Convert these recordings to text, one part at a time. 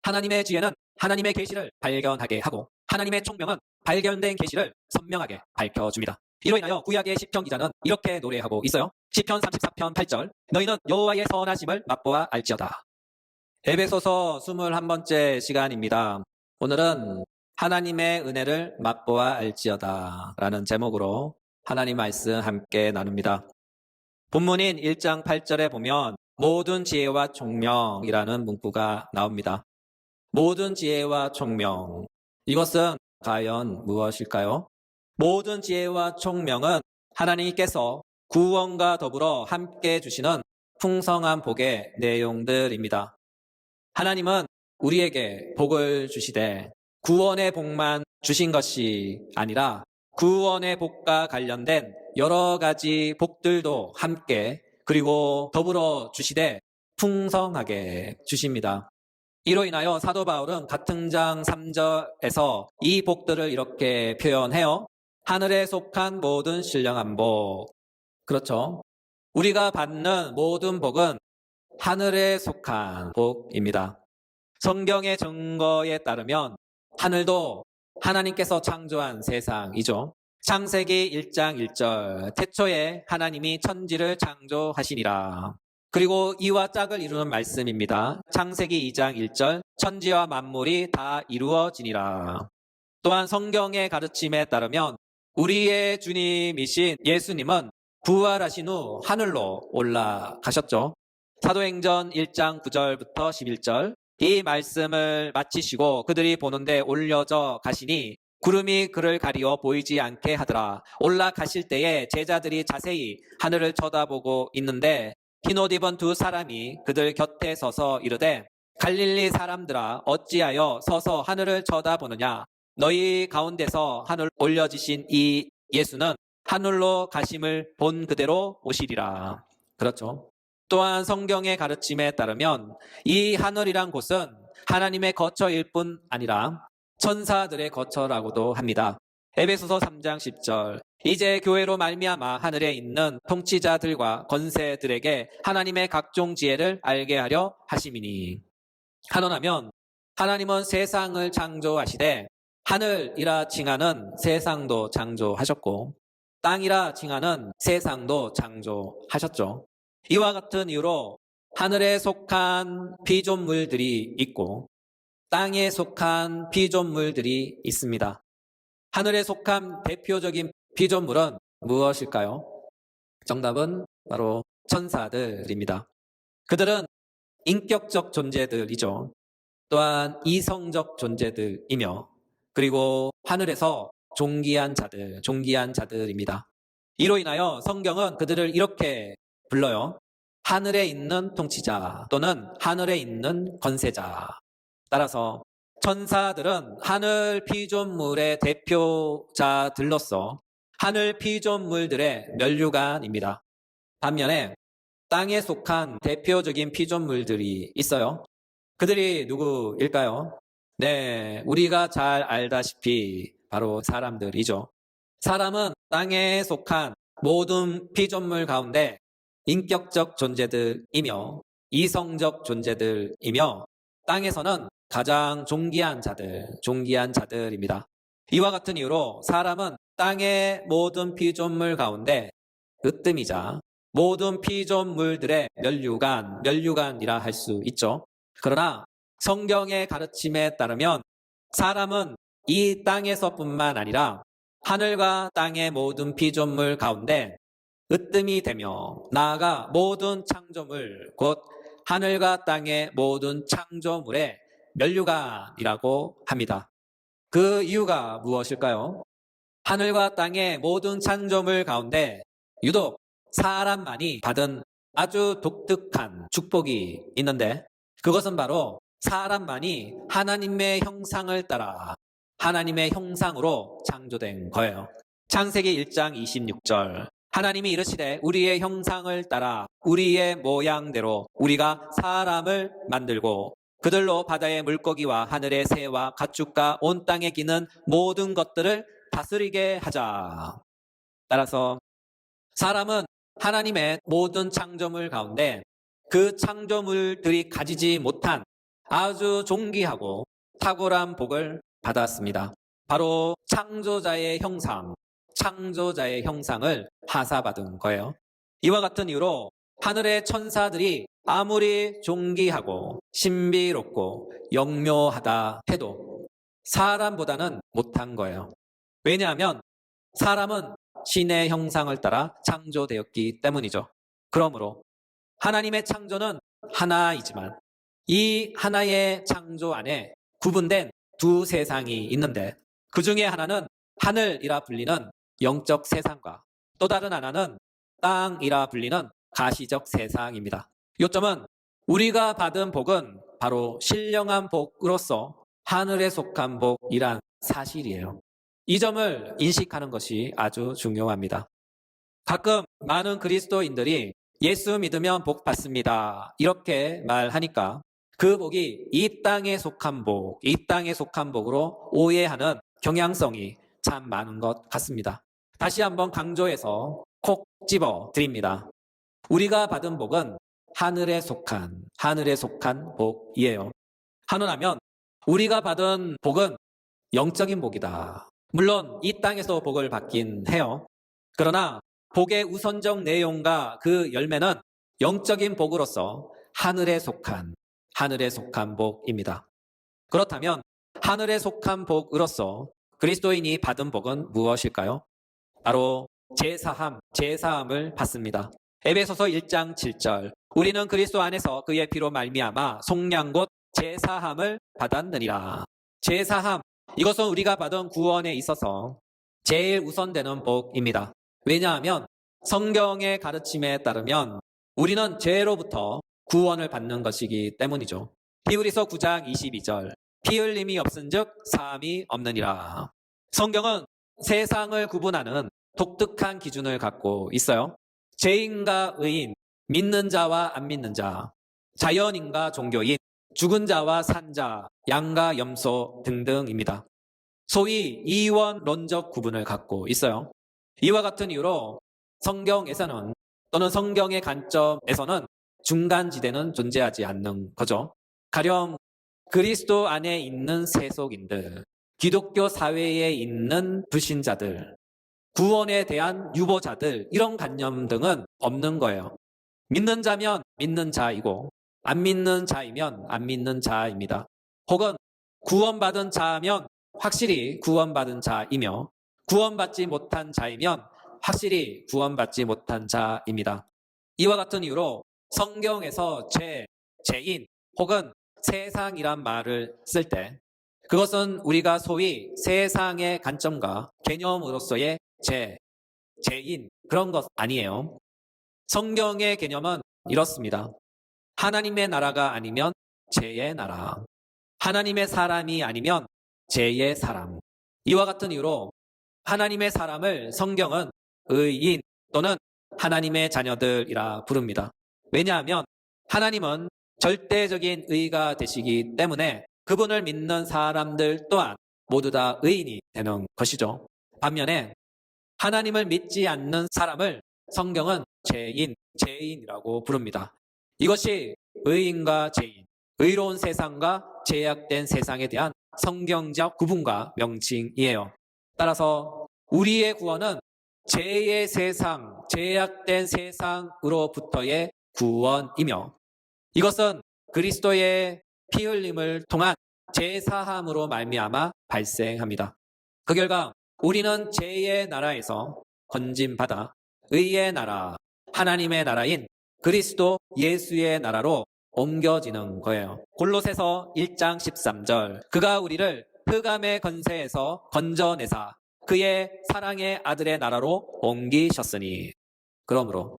하나님의 지혜는 하나님의 계시를 발견하게 하고 하나님의 총명은 발견된 계시를 선명하게 밝혀줍니다. 이로 인하여 구약의 시편 기자는 이렇게 노래하고 있어요. 시편 34편 8절 너희는 여호와의 선하심을 맛보아 알지어다. 에베소서 21번째 시간입니다. 오늘은 하나님의 은혜를 맛보아 알지어다 라는 제목으로 하나님 말씀 함께 나눕니다. 본문인 1장 8절에 보면 모든 지혜와 총명이라는 문구가 나옵니다. 모든 지혜와 총명, 이것은 과연 무엇일까요? 모든 지혜와 총명은 하나님께서 구원과 더불어 함께 주시는 풍성한 복의 내용들입니다. 하나님은 우리에게 복을 주시되 구원의 복만 주신 것이 아니라 구원의 복과 관련된 여러 가지 복들도 함께 그리고 더불어 주시되 풍성하게 주십니다. 이로 인하여 사도 바울은 같은 장 3절에서 이 복들을 이렇게 표현해요. 하늘에 속한 모든 신령한 복. 그렇죠. 우리가 받는 모든 복은 하늘에 속한 복입니다. 성경의 증거에 따르면 하늘도 하나님께서 창조한 세상이죠. 창세기 1장 1절 태초에 하나님이 천지를 창조하시니라. 그리고 이와 짝을 이루는 말씀입니다. 창세기 2장 1절 천지와 만물이 다 이루어지니라. 또한 성경의 가르침에 따르면 우리의 주님이신 예수님은 부활하신 후 하늘로 올라가셨죠. 사도행전 1장 9절부터 11절 이 말씀을 마치시고 그들이 보는데 올려져 가시니 구름이 그를 가리어 보이지 않게 하더라. 올라가실 때에 제자들이 자세히 하늘을 쳐다보고 있는데 흰옷 입은 두 사람이 그들 곁에 서서 이르되 갈릴리 사람들아 어찌하여 서서 하늘을 쳐다보느냐. 너희 가운데서 하늘 올려지신 이 예수는 하늘로 가심을 본 그대로 오시리라. 그렇죠. 또한 성경의 가르침에 따르면 이 하늘이란 곳은 하나님의 거처일 뿐 아니라 천사들의 거처라고도 합니다. 에베소서 3장 10절 이제 교회로 말미암아 하늘에 있는 통치자들과 권세들에게 하나님의 각종 지혜를 알게 하려 하심이니. 한원하면 하나님은 세상을 창조하시되 하늘이라 칭하는 세상도 창조하셨고 땅이라 칭하는 세상도 창조하셨죠. 이와 같은 이유로 하늘에 속한 피조물들이 있고 땅에 속한 피조물들이 있습니다. 하늘에 속한 대표적인 피조물은 무엇일까요? 정답은 바로 천사들입니다. 그들은 인격적 존재들이죠. 또한 이성적 존재들이며 그리고 하늘에서 존귀한 자들입니다. 이로 인하여 성경은 그들을 이렇게 불러요. 하늘에 있는 통치자 또는 하늘에 있는 권세자. 따라서 천사들은 하늘 피조물의 대표자들로서 하늘 피조물들의 면류관입니다. 반면에 땅에 속한 대표적인 피조물들이 있어요. 그들이 누구일까요? 네, 우리가 잘 알다시피 바로 사람들이죠. 사람은 땅에 속한 모든 피조물 가운데 인격적 존재들이며 이성적 존재들이며 땅에서는 가장 존귀한 자들입니다. 이와 같은 이유로 사람은 땅의 모든 피조물 가운데 으뜸이자 모든 피조물들의 면류관이라 할 수 있죠. 그러나 성경의 가르침에 따르면 사람은 이 땅에서뿐만 아니라 하늘과 땅의 모든 피조물 가운데 으뜸이 되며 나아가 모든 창조물 곧 하늘과 땅의 모든 창조물의 면류관이라고 합니다. 그 이유가 무엇일까요? 하늘과 땅의 모든 창조물 가운데 유독 사람만이 받은 아주 독특한 축복이 있는데 그것은 바로 사람만이 하나님의 형상을 따라 하나님의 형상으로 창조된 거예요. 창세기 1장 26절 하나님이 이르시되 우리의 형상을 따라 우리의 모양대로 우리가 사람을 만들고 그들로 바다의 물고기와 하늘의 새와 가축과 온 땅에 기는 모든 것들을 다스리게 하자. 따라서 사람은 하나님의 모든 창조물 가운데 그 창조물들이 가지지 못한 아주 존귀하고 탁월한 복을 받았습니다. 바로 창조자의 형상을 하사받은 거예요. 이와 같은 이유로 하늘의 천사들이 아무리 존귀하고 신비롭고 영묘하다 해도 사람보다는 못한 거예요. 왜냐하면 사람은 신의 형상을 따라 창조되었기 때문이죠. 그러므로 하나님의 창조는 하나이지만 이 하나의 창조 안에 구분된 두 세상이 있는데 그 중에 하나는 하늘이라 불리는 영적 세상과 또 다른 하나는 땅이라 불리는 가시적 세상입니다. 요점은 우리가 받은 복은 바로 신령한 복으로서 하늘에 속한 복이란 사실이에요. 이 점을 인식하는 것이 아주 중요합니다. 가끔 많은 그리스도인들이 예수 믿으면 복 받습니다. 이렇게 말하니까 그 복이 이 땅에 속한 복으로 오해하는 경향성이 참 많은 것 같습니다. 다시 한번 강조해서 콕 집어 드립니다. 우리가 받은 복은 하늘에 속한 복이에요. 하늘하면 우리가 받은 복은 영적인 복이다. 물론 이 땅에서 복을 받긴 해요. 그러나 복의 우선적 내용과 그 열매는 영적인 복으로서 하늘에 속한 복입니다. 그렇다면 하늘에 속한 복으로서 그리스도인이 받은 복은 무엇일까요? 바로 제사함을 받습니다. 에베소서 1장 7절 우리는 그리스도 안에서 그의 피로 말미암아 속량 곧 제사함을 받았느니라. 제사함, 이것은 우리가 받은 구원에 있어서 제일 우선되는 복입니다. 왜냐하면 성경의 가르침에 따르면 우리는 죄로부터 구원을 받는 것이기 때문이죠. 히브리서 9장 22절 피 흘림이 없은즉 사함이 없느니라. 성경은 세상을 구분하는 독특한 기준을 갖고 있어요. 죄인과 의인, 믿는 자와 안 믿는 자, 자연인과 종교인, 죽은 자와 산 자, 양과 염소 등등입니다. 소위 이원론적 구분을 갖고 있어요. 이와 같은 이유로 성경에서는 또는 성경의 관점에서는 중간지대는 존재하지 않는 거죠. 가령 그리스도 안에 있는 세속인들, 기독교 사회에 있는 불신자들, 구원에 대한 유보자들 이런 관념 등은 없는 거예요. 믿는 자면 믿는 자이고 안 믿는 자이면 안 믿는 자입니다. 혹은 구원받은 자면 확실히 구원받은 자이며 구원받지 못한 자이면 확실히 구원받지 못한 자입니다. 이와 같은 이유로 성경에서 죄인 혹은 세상이란 말을 쓸 때 그것은 우리가 소위 세상의 관점과 개념으로서의 죄인 그런 것 아니에요. 성경의 개념은 이렇습니다. 하나님의 나라가 아니면 죄의 나라, 하나님의 사람이 아니면 죄의 사람. 이와 같은 이유로 하나님의 사람을 성경은 의인 또는 하나님의 자녀들이라 부릅니다. 왜냐하면 하나님은 절대적인 의가 되시기 때문에 그분을 믿는 사람들 또한 모두 다 의인이 되는 것이죠. 반면에 하나님을 믿지 않는 사람을 성경은 죄인이라고 부릅니다. 이것이 의인과 죄인, 의로운 세상과 죄악된 세상에 대한 성경적 구분과 명칭이에요. 따라서 우리의 구원은 죄의 세상, 죄악된 세상으로부터의 구원이며 이것은 그리스도의 피 흘림을 통한 제사함으로 말미암아 발생합니다. 그 결과 우리는 죄의 나라에서 건짐받아 의의 나라, 하나님의 나라인 그리스도 예수의 나라로 옮겨지는 거예요. 골로새서 1장 13절 그가 우리를 흑암의 권세에서 건져내사 그의 사랑의 아들의 나라로 옮기셨으니 그러므로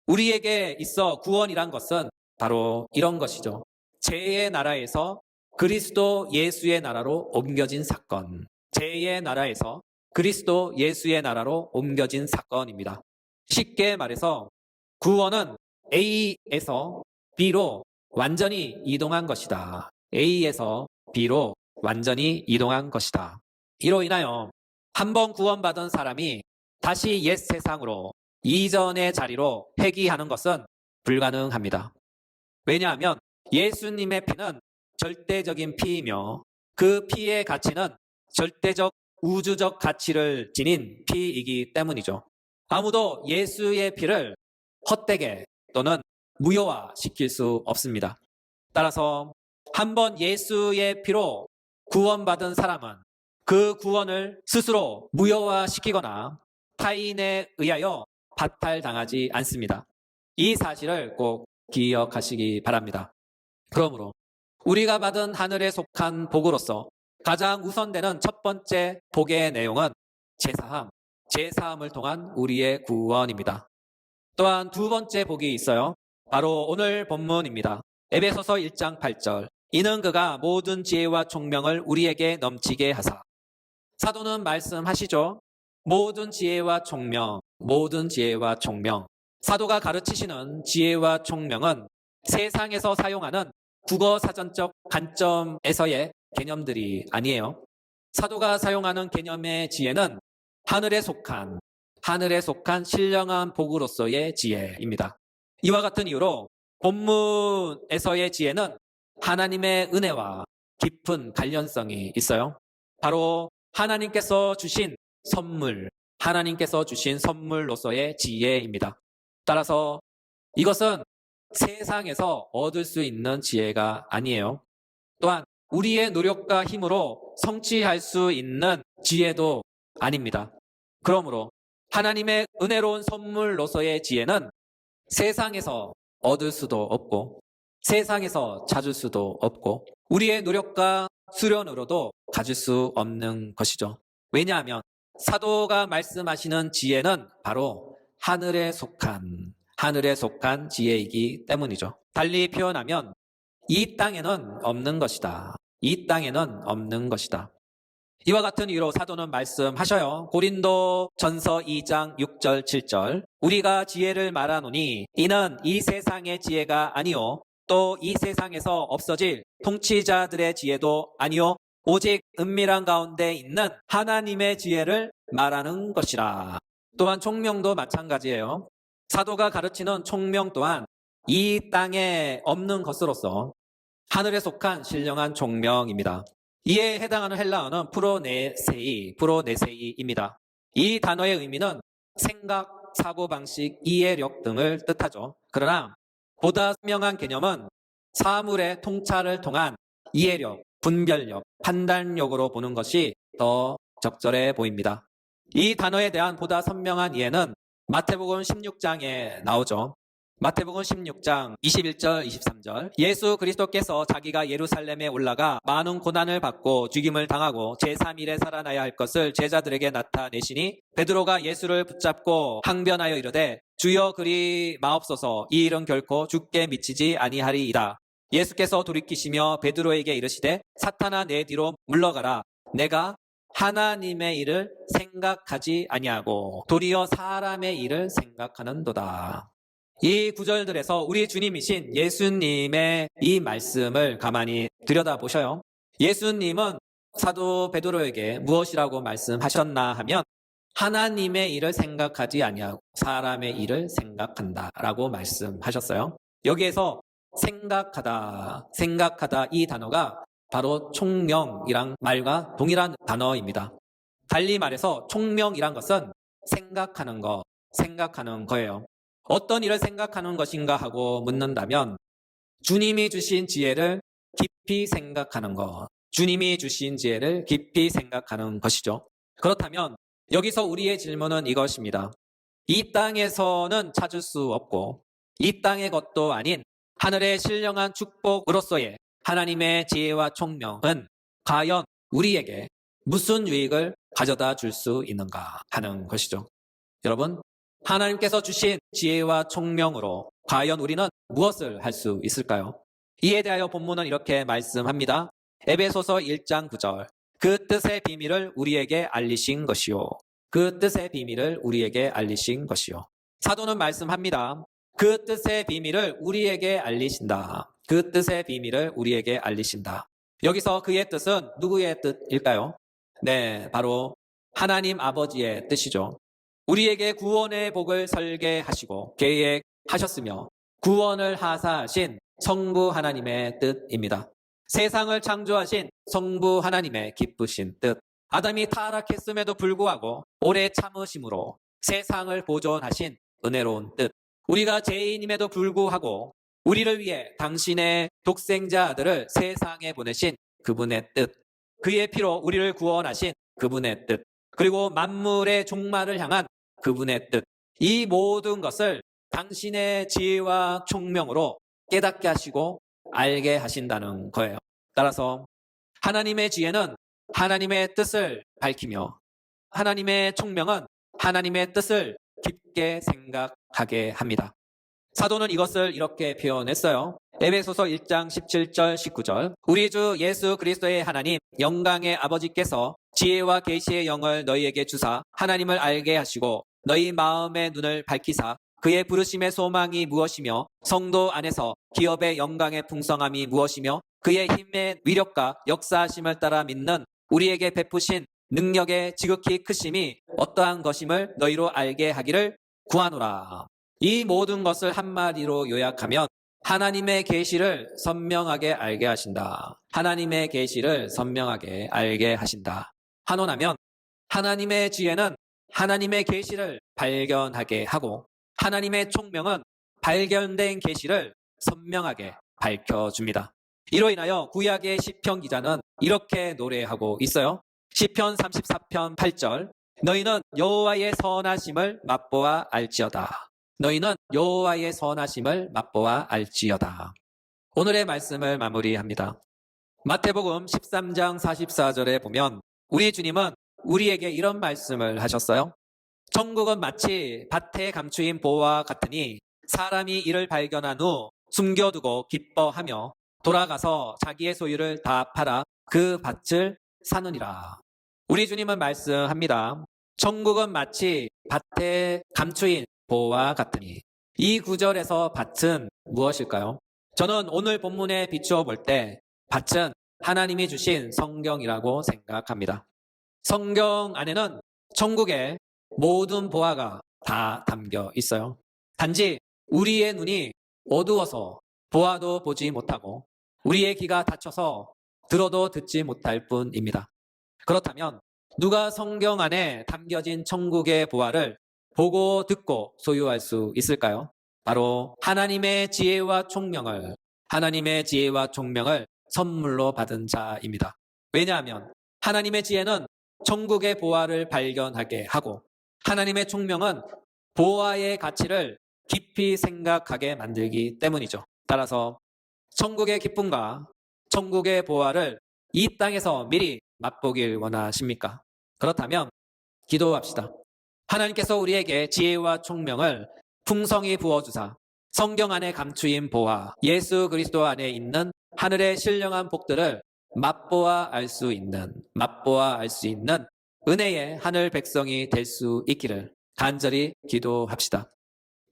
우리에게 있어 구원이란 것은 바로 이런 것이죠. 죄의 나라에서 그리스도 예수의 나라로 옮겨진 사건. 죄의 나라에서 그리스도 예수의 나라로 옮겨진 사건입니다. 쉽게 말해서 구원은 A에서 B로 완전히 이동한 것이다. A에서 B로 완전히 이동한 것이다. 이로 인하여 한 번 구원받은 사람이 다시 옛 세상으로 이전의 자리로 회귀하는 것은 불가능합니다. 왜냐하면 예수님의 피는 절대적인 피이며 그 피의 가치는 절대적 우주적 가치를 지닌 피이기 때문이죠. 아무도 예수의 피를 헛되게 또는 무효화시킬 수 없습니다. 따라서 한번 예수의 피로 구원받은 사람은 그 구원을 스스로 무효화시키거나 타인에 의하여 박탈당하지 않습니다. 이 사실을 꼭 기억하시기 바랍니다. 그러므로 우리가 받은 하늘에 속한 복으로서 가장 우선되는 첫 번째 복의 내용은 제사함을 통한 우리의 구원입니다. 또한 두 번째 복이 있어요. 바로 오늘 본문입니다. 에베소서 1장 8절. 이는 그가 모든 지혜와 총명을 우리에게 넘치게 하사. 사도는 말씀하시죠. 모든 지혜와 총명, 모든 지혜와 총명. 사도가 가르치시는 지혜와 총명은 세상에서 사용하는 국어 사전적 관점에서의 개념들이 아니에요. 사도가 사용하는 개념의 지혜는 하늘에 속한 신령한 복으로서의 지혜입니다. 이와 같은 이유로 본문에서의 지혜는 하나님의 은혜와 깊은 관련성이 있어요. 바로 하나님께서 주신 선물로서의 지혜입니다. 따라서 이것은 세상에서 얻을 수 있는 지혜가 아니에요. 또한 우리의 노력과 힘으로 성취할 수 있는 지혜도 아닙니다. 그러므로 하나님의 은혜로운 선물로서의 지혜는 세상에서 얻을 수도 없고 세상에서 찾을 수도 없고 우리의 노력과 수련으로도 가질 수 없는 것이죠. 왜냐하면 사도가 말씀하시는 지혜는 바로 하늘에 속한 지혜이기 때문이죠. 달리 표현하면 이 땅에는 없는 것이다. 이와 같은 이유로 사도는 말씀하셔요. 고린도 전서 2장 6절 7절. 우리가 지혜를 말하노니 이는 이 세상의 지혜가 아니요 또 이 세상에서 없어질 통치자들의 지혜도 아니요 오직 은밀한 가운데 있는 하나님의 지혜를 말하는 것이라. 또한 총명도 마찬가지예요. 사도가 가르치는 총명 또한 이 땅에 없는 것으로서 하늘에 속한 신령한 총명입니다. 이에 해당하는 헬라어는 프로네세이입니다. 이 단어의 의미는 생각, 사고방식, 이해력 등을 뜻하죠. 그러나 보다 선명한 개념은 사물의 통찰을 통한 이해력, 분별력, 판단력으로 보는 것이 더 적절해 보입니다. 이 단어에 대한 보다 선명한 이해는 마태복음 16장에 나오죠. 마태복음 16장 21절 23절. 예수 그리스도께서 자기가 예루살렘에 올라가 많은 고난을 받고 죽임을 당하고 제3일에 살아나야 할 것을 제자들에게 나타내시니 베드로가 예수를 붙잡고 항변하여 이르되 주여 그리 마옵소서 이 일은 결코 죽게 미치지 아니하리이다. 예수께서 돌이키시며 베드로에게 이르시되 사탄아 내 뒤로 물러가라. 내가 하나님의 일을 생각하지 아니하고 도리어 사람의 일을 생각하는도다. 이 구절들에서 우리 주님이신 예수님의 이 말씀을 가만히 들여다보셔요. 예수님은 사도 베드로에게 무엇이라고 말씀하셨나 하면 하나님의 일을 생각하지 아니하고 사람의 일을 생각한다라고 말씀하셨어요. 여기에서 생각하다 이 단어가 바로 총명이란 말과 동일한 단어입니다. 달리 말해서 총명이란 것은 생각하는 거예요. 어떤 일을 생각하는 것인가 하고 묻는다면 주님이 주신 지혜를 깊이 생각하는 것이죠. 그렇다면 여기서 우리의 질문은 이것입니다. 이 땅에서는 찾을 수 없고 이 땅의 것도 아닌 하늘의 신령한 축복으로서의 하나님의 지혜와 총명은 과연 우리에게 무슨 유익을 가져다 줄 수 있는가 하는 것이죠. 여러분, 하나님께서 주신 지혜와 총명으로 과연 우리는 무엇을 할 수 있을까요? 이에 대하여 본문은 이렇게 말씀합니다. 에베소서 1장 9절. 그 뜻의 비밀을 우리에게 알리신 것이요. 사도는 말씀합니다. 그 뜻의 비밀을 우리에게 알리신다. 여기서 그의 뜻은 누구의 뜻일까요? 네, 바로 하나님 아버지의 뜻이죠. 우리에게 구원의 복을 설계하시고 계획하셨으며 구원을 하사하신 성부 하나님의 뜻입니다. 세상을 창조하신 성부 하나님의 기쁘신 뜻, 아담이 타락했음에도 불구하고 오래 참으심으로 세상을 보존하신 은혜로운 뜻, 우리가 죄인임에도 불구하고 우리를 위해 당신의 독생자 아들을 세상에 보내신 그분의 뜻, 그의 피로 우리를 구원하신 그분의 뜻, 그리고 만물의 종말을 향한 그분의 뜻, 이 모든 것을 당신의 지혜와 총명으로 깨닫게 하시고 알게 하신다는 거예요. 따라서 하나님의 지혜는 하나님의 뜻을 밝히며 하나님의 총명은 하나님의 뜻을 깊게 생각하게 합니다. 사도는 이것을 이렇게 표현했어요. 에베소서 1장 17절 19절, 우리 주 예수 그리스도의 하나님 영광의 아버지께서 지혜와 계시의 영을 너희에게 주사 하나님을 알게 하시고 너희 마음의 눈을 밝히사 그의 부르심의 소망이 무엇이며 성도 안에서 기업의 영광의 풍성함이 무엇이며 그의 힘의 위력과 역사하심을 따라 믿는 우리에게 베푸신 능력의 지극히 크심이 어떠한 것임을 너희로 알게 하기를 구하노라. 이 모든 것을 한마디로 요약하면 하나님의 계시를 선명하게 알게 하신다. 하나님의 계시를 선명하게 알게 하신다. 환원하면 하나님의 지혜는 하나님의 계시를 발견하게 하고 하나님의 총명은 발견된 계시를 선명하게 밝혀줍니다. 이로 인하여 구약의 시편 기자는 이렇게 노래하고 있어요. 시편 34편 8절, 너희는 여호와의 선하심을 맛보아 알지어다. 너희는 여호와의 선하심을 맛보아 알지어다. 오늘의 말씀을 마무리합니다. 마태복음 13장 44절에 보면 우리 주님은 우리에게 이런 말씀을 하셨어요. 천국은 마치 밭에 감추인 보와 같으니 사람이 이를 발견한 후 숨겨두고 기뻐하며 돌아가서 자기의 소유를 다 팔아 그 밭을 사느니라. 우리 주님은 말씀합니다. 천국은 마치 밭에 감추인 보와 같으니, 이 구절에서 밭은 무엇일까요? 저는 오늘 본문에 비추어 볼 때 밭은 하나님이 주신 성경이라고 생각합니다. 성경 안에는 천국의 모든 보화가 다 담겨 있어요. 단지 우리의 눈이 어두워서 보아도 보지 못하고 우리의 귀가 닫혀서 들어도 듣지 못할 뿐입니다. 그렇다면 누가 성경 안에 담겨진 천국의 보화를 보고 듣고 소유할 수 있을까요? 바로 하나님의 지혜와 총명을 선물로 받은 자입니다. 왜냐하면 하나님의 지혜는 천국의 보화를 발견하게 하고 하나님의 총명은 보화의 가치를 깊이 생각하게 만들기 때문이죠. 따라서 천국의 기쁨과 천국의 보화를 이 땅에서 미리 맛보길 원하십니까? 그렇다면 기도합시다. 하나님께서 우리에게 지혜와 총명을 풍성히 부어주사 성경 안에 감추인 보화, 예수 그리스도 안에 있는 하늘의 신령한 복들을 맛보아 알 수 있는 은혜의 하늘 백성이 될 수 있기를 간절히 기도합시다.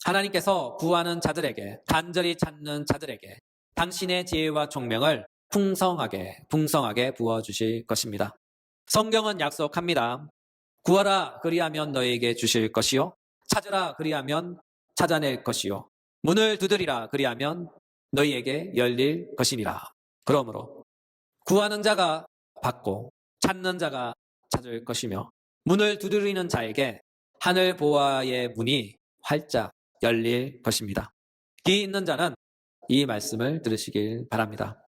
하나님께서 구하는 자들에게, 간절히 찾는 자들에게 당신의 지혜와 총명을 풍성하게 부어주실 것입니다. 성경은 약속합니다. 구하라 그리하면 너에게 주실 것이요, 찾으라 그리하면 찾아낼 것이요, 문을 두드리라 그리하면 너희에게 열릴 것이니라. 그러므로 구하는 자가 받고 찾는 자가 찾을 것이며 문을 두드리는 자에게 하늘 보화의 문이 활짝 열릴 것입니다. 귀 있는 자는 이 말씀을 들으시길 바랍니다.